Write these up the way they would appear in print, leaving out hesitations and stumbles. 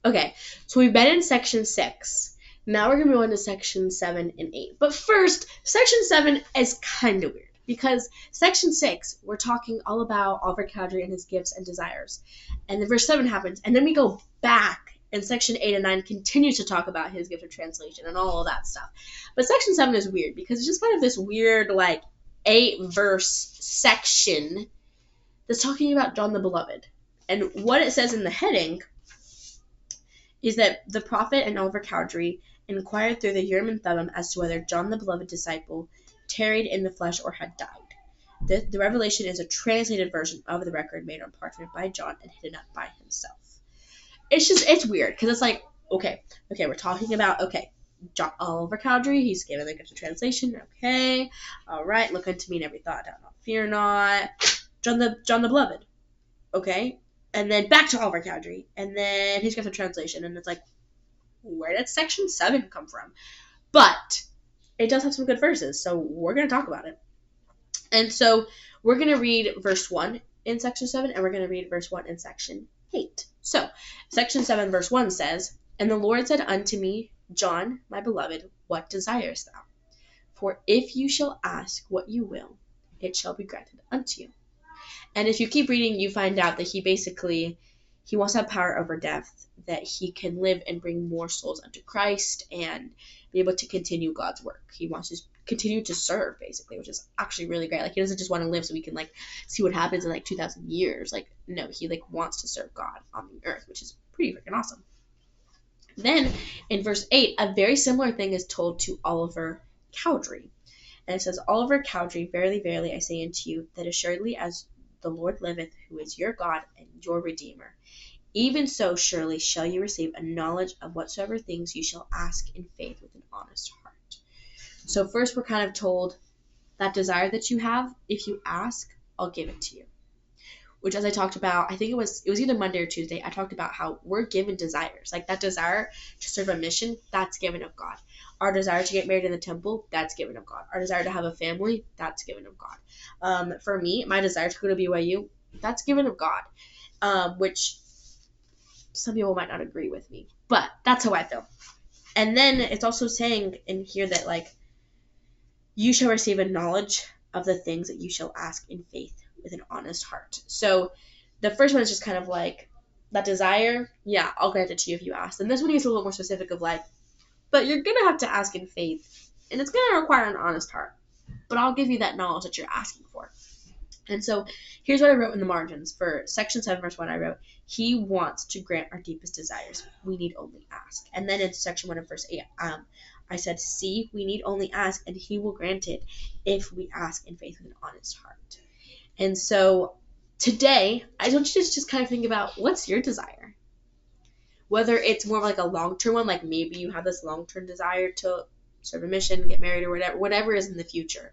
Okay, so we've been in section 6. Now we're going to go into section 7 and 8. But first, section 7 is kind of weird because section 6, we're talking all about Oliver Cowdery and his gifts and desires. And then verse 7 happens, and then we go back, and section 8 and 9 continues to talk about his gift of translation and all of that stuff. But section 7 is weird because it's just kind of this weird, 8-verse section that's talking about John the Beloved. And what it says in the heading is that the prophet and Oliver Cowdery inquired through the Urim and Thummim as to whether John the beloved disciple tarried in the flesh or had died. The revelation is a translated version of the record made on parchment by John and hidden up by himself. It's weird because it's like, okay, we're talking about, John Oliver Cowdery, he's given the gift of translation, okay, all right, look unto me in every thought, doubt not, fear not. John the beloved, okay. And then back to Oliver Cowdery, and then his gift of translation, and it's like, where did section 7 come from? But it does have some good verses, so we're going to talk about it. And so we're going to read verse 1 in section 7, and we're going to read verse 1 in section 8. So, section 7, verse 1 says, And the Lord said unto me, John, my beloved, what desirest thou? For if you shall ask what you will, it shall be granted unto you. And if you keep reading, you find out that he wants to have power over death, that he can live and bring more souls unto Christ and be able to continue God's work. He wants to continue to serve, basically, which is actually really great. He doesn't just want to live so we can, see what happens in, 2,000 years. No, he, wants to serve God on the earth, which is pretty freaking awesome. Then, in verse 8, a very similar thing is told to Oliver Cowdery. And it says, Oliver Cowdery, verily, verily, I say unto you, that assuredly as the Lord liveth, who is your God and your Redeemer, even so surely shall you receive a knowledge of whatsoever things you shall ask in faith with an honest heart. So first we're kind of told that desire that you have, if you ask, I'll give it to you. Which, as I talked about, I think it was either Monday or Tuesday, I talked about how we're given desires. That desire to serve a mission, that's given of God. Our desire to get married in the temple, that's given of God. Our desire to have a family, that's given of God. For me, my desire to go to BYU, that's given of God. Which some people might not agree with me, but that's how I feel. And then it's also saying in here that, you shall receive a knowledge of the things that you shall ask in faith with an honest heart. So the first one is just kind of that desire, yeah, I'll grant it to you if you ask. And this one is a little more specific of but you're going to have to ask in faith, and it's going to require an honest heart. But I'll give you that knowledge that you're asking for. And so here's what I wrote in the margins. For section 7, verse 1, I wrote, He wants to grant our deepest desires. We need only ask. And then in section 1 of verse 8, I said, see, we need only ask, and he will grant it if we ask in faith with an honest heart. And so today, I want you to just kind of think about, what's your desire? Whether it's more of a long-term one, maybe you have this long-term desire to serve a mission, get married, or whatever is in the future.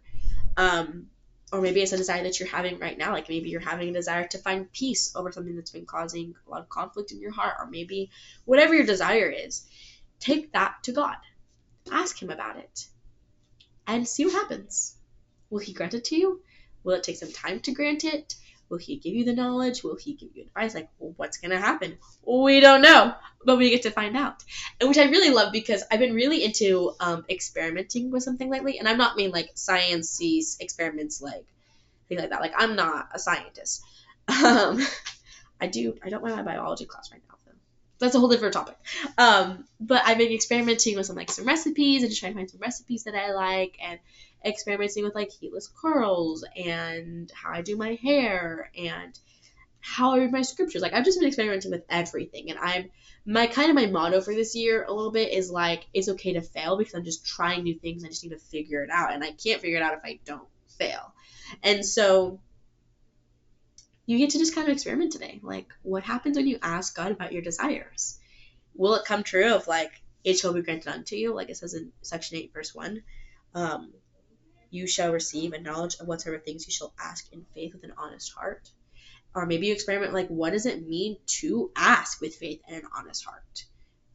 Or maybe it's a desire that you're having right now. Maybe you're having a desire to find peace over something that's been causing a lot of conflict in your heart. Or maybe whatever your desire is, take that to God. Ask him about it. And see what happens. Will he grant it to you? Will it take some time to grant it? Will he give you the knowledge? Will he give you advice? What's going to happen? We don't know, but we get to find out. And which I really love because I've been really into experimenting with something lately. And I'm not mean science-y experiments, things like that. I'm not a scientist. I don't mind my biology class right now, though. That's a whole different topic. But I've been experimenting with some recipes and just trying to find some recipes that I like, and experimenting with heatless curls and how I do my hair and how I read my scriptures. I've just been experimenting with everything, and my motto for this year a little bit is it's okay to fail, because I'm just trying new things. I just need to figure it out, and I can't figure it out if I don't fail. And so you get to just kind of experiment today. What happens when you ask God about your desires? Will it come true of it shall be granted unto you, it says in section 8 verse 1? You shall receive a knowledge of whatsoever things you shall ask in faith with an honest heart. Or maybe you experiment what does it mean to ask with faith and an honest heart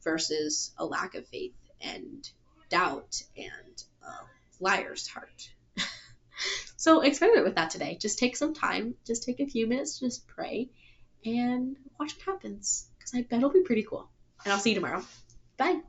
versus a lack of faith and doubt and liar's heart. So experiment with that today. Just take some time. Just take a few minutes to just pray and watch what happens, because I bet it'll be pretty cool. and I'll see you tomorrow. Bye.